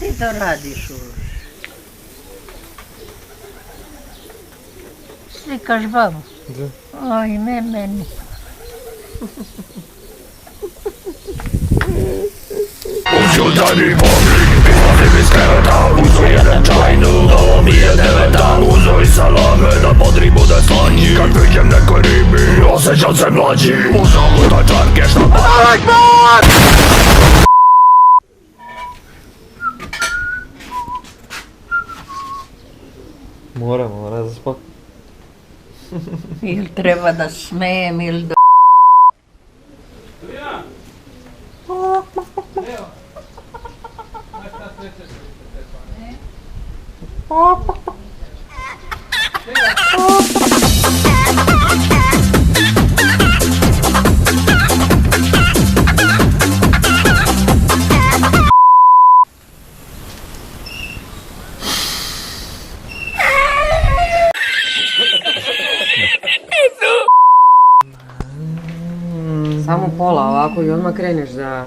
ti to radiš už? Slikaš babu? Da. Oj, ne meni. Jutarnji pogled, izlazim iz kreveta, uzu jedan čajnu, ovo mi je deveta. Uzo i salame da podri bude slanji, kad vidim nekoj ribi, osjećam se mlađi. Uzo mutačarke šta pa... Mora zaspat. Ili treba da smejem ili da... Samo pola ovako i odmah kreneš za...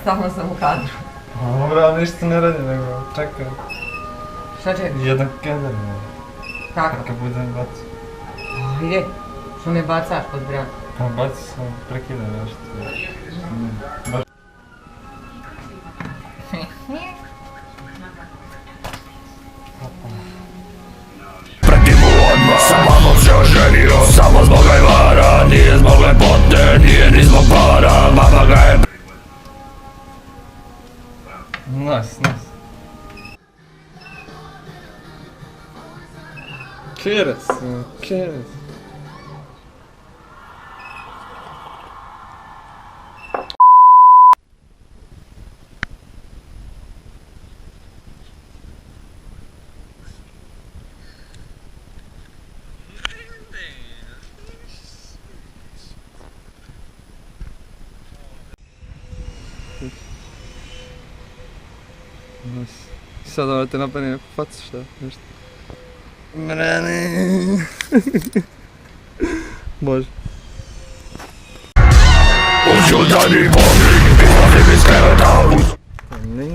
Stalno sam u kadru. Dobro, ništa ne radi, nego čekaj. Šta čekaš? Jedan keder ne. Kako? Kad budem baci. Ide, što ne bacaš pod bran? Pa baci sam, prekida nešto. Baš... Pretimu odmah, sa mamom se oženio, samo zbog ajvara. Nije zbog lepote, nije ni zbog para, mama ga je... Nice. Kerac. Sad da te napadne neku facu, šta? Nešto. Mrani. Bože. Uz jutarnji pogled, izlazim iz kreveta.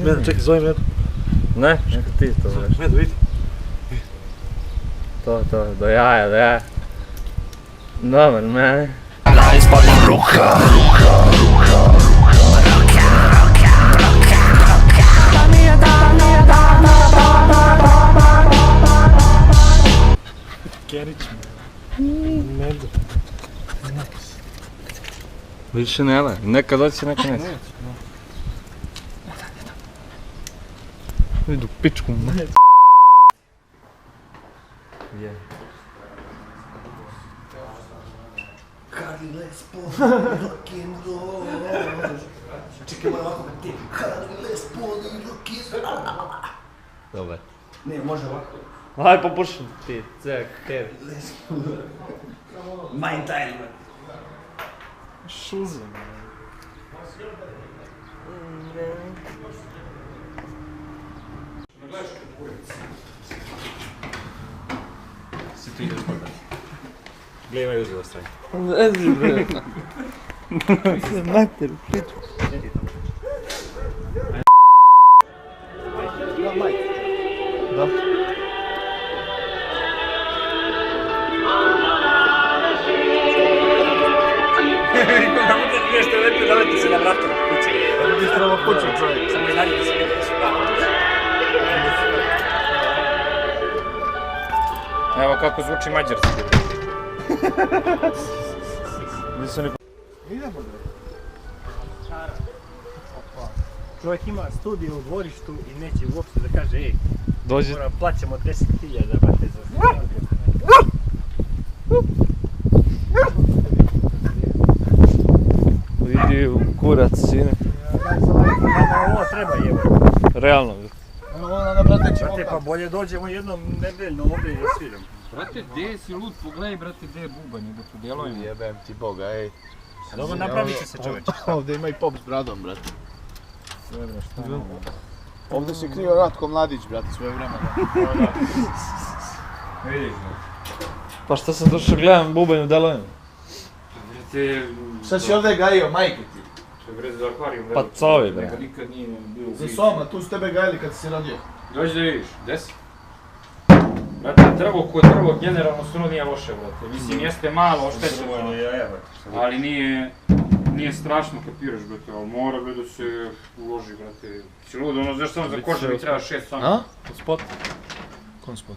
Medo, čekaj, zovem Medo. Ne, neka ti to veš. Medo, vidi. To, do jaja. Dobar, mene. Da ispadnem ruka. Kerić Medo. Više ne le, neka doći, neka neće. Vidu pičku. Je. Carly Les Paul, rock'n'roll. Čekaj, moram ovako kad ti. Carly Les Paul i rock'n'roll. Dobar. Ne, može ovako. Aj popušam ti, cek, kev. Les Paul. Mein Teil. Šuze. Si ti ideš kod nas? Gledaj ovaj uzivo stranje. Ne znam, bre. Se mater, priču. Da. Nešto je lepio da leti se na vratu kuće. Kako bi trebao kuću, čovjek. Samo je dalje da se vidi da su vratu. Evo kako zvuči mađarski. Nisu ni... Čovjek ima studio u dvorištu i neće uopšte da kaže ej, Dođi. plaćamo 10.000 bate za studio. Idi u kurac, sine. Ovo treba jeba. Realno. Brate, pa bolje Bolje dođemo jednom nedeljno ovdje i da sviram. Brate, gdje si lud? Pogledaj, brate, gdje je bubanj, da tu djelujemo. Jebem ti Boga, ej. Dobro, napravit će se čovječ. Ovdje ima i pop s bradom, brate. Sve bre, šta je ovo? Ovdje se krio Ratko Mladić, brate, sve vremena. Vidiš, Pa šta sam došao gledam bubanj u Delovinu? brate... Šta si ovdje gajio, majke ti? Što je bre za akvarijum, Pa covi, bre. Nego nikad nije bio u Za Bići. Soma, tu su tebe gajili kad si se rodio. Dođi da vidiš, gdje si? Brate, drvo koje drvo generalno stvarno nije loše, brate. Mislim, jeste malo oštećeno, ali nije strašno, kapiraš, brate, ali mora bre da se uloži, brate. Si lud, ono, znaš samo za kože mi treba 6 sami. A? Spot? Kom spot?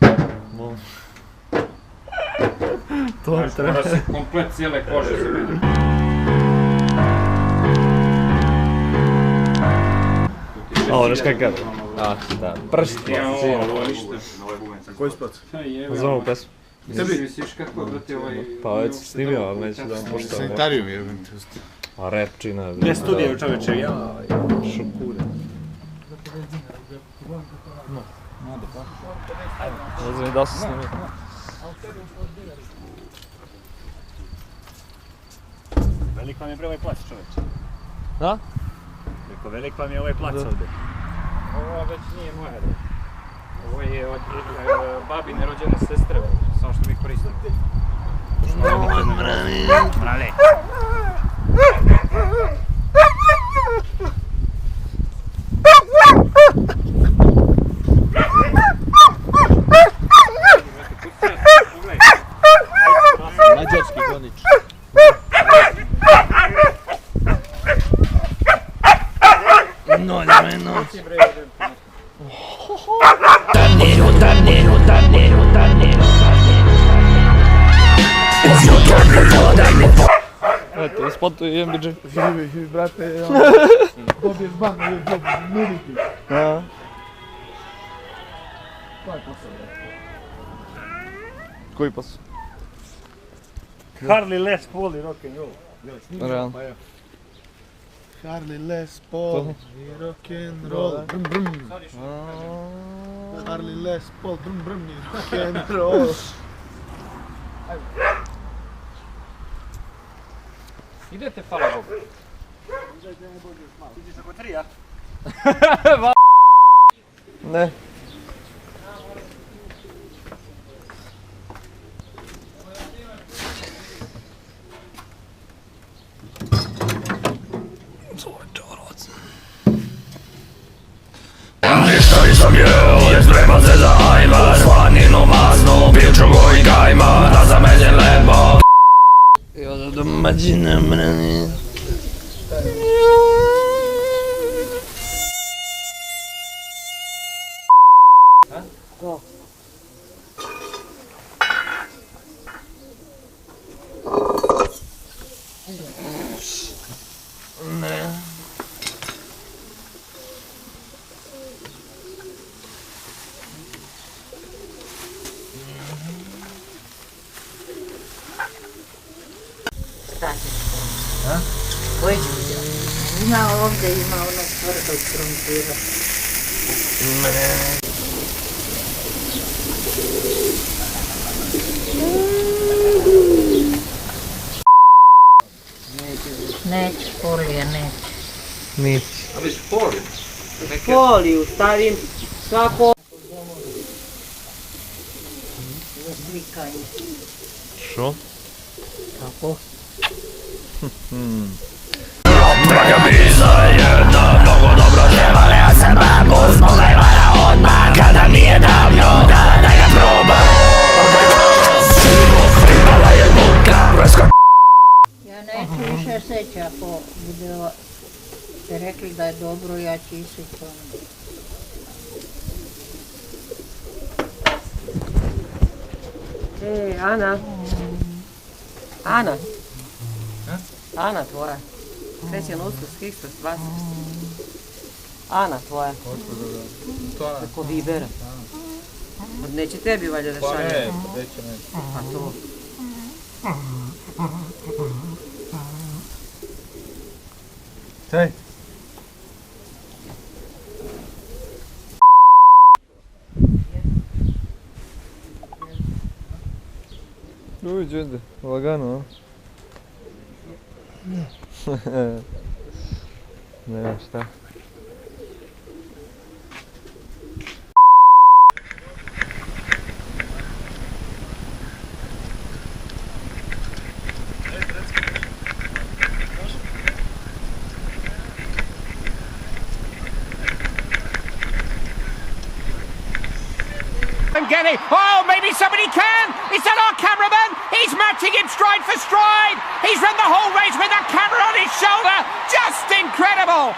To mi Znaš, treba. mora se komplet cijele kože za mene. Ovo, znaš kakav? A, da, prst. Ja, ovo ništa. Koji spot? Za ovu pesmu. Tebi? Misliš kako je, brate, ovaj... Pa već sam snimio, ali neću da vam pošto. Sanitarijum jebem ti. A repčina. Gdje studije čovječe, ja? Šukude. Ne znam i da sam snimio. Velik vam je bre ovaj plac čovječe. Da? Rekao, velik vam je ovaj plac ovdje. Ovo već nije moja, bre. Ovo je od babine rođene sestre, bre. Samo što mi koristimo. Mrale. Mađarski gonič. Eto, u spotu i MBJ. Živi, brate, dobiješ ban, nuditi. A? Koji pas? Harley Les Paul i rock'n'roll. Realno. Harley Les Paul i rock'n'roll. Brum brum. Harley Les Paul, brum brum i rock'n'roll. Idete, hvala Bogu. Vidiš oko 3, a? Ne. Ništa nisam jeo, je spreman se za ajma. Slaninu maznu, pil čugo i gajma. Da zameđen lebo. Ja da domađina mrani. Ima ovdje, ima onog tvrdog krompira. Neće, folija neće. Niti. A već foli. Foliju stavim svako... Slikanje. Šo? Kako? Draga biza jedna, mnogo dobro ževala. Ja sam babu zbog najvara odmah. Kada mi je davno, da ga probam. Život imala je muka. Preska. Ja neću više seći ako bude ste rekli da je dobro, ja ću isiti ono. Ana. Ana. Ana tvoja. Kreće na uskus, Hristos, Vaskrs. Ana tvoja. Tako Vibera. Neće tebi valjda da šalje. Pa to. Tej. Uđi, ide, lagano, a? Nema šta. Getty. Oh, maybe somebody can. Is that our cameraman? He's matching him stride for stride. He's run the whole race with that camera on his shoulder. Just incredible.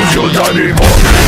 Uciądani pomnik,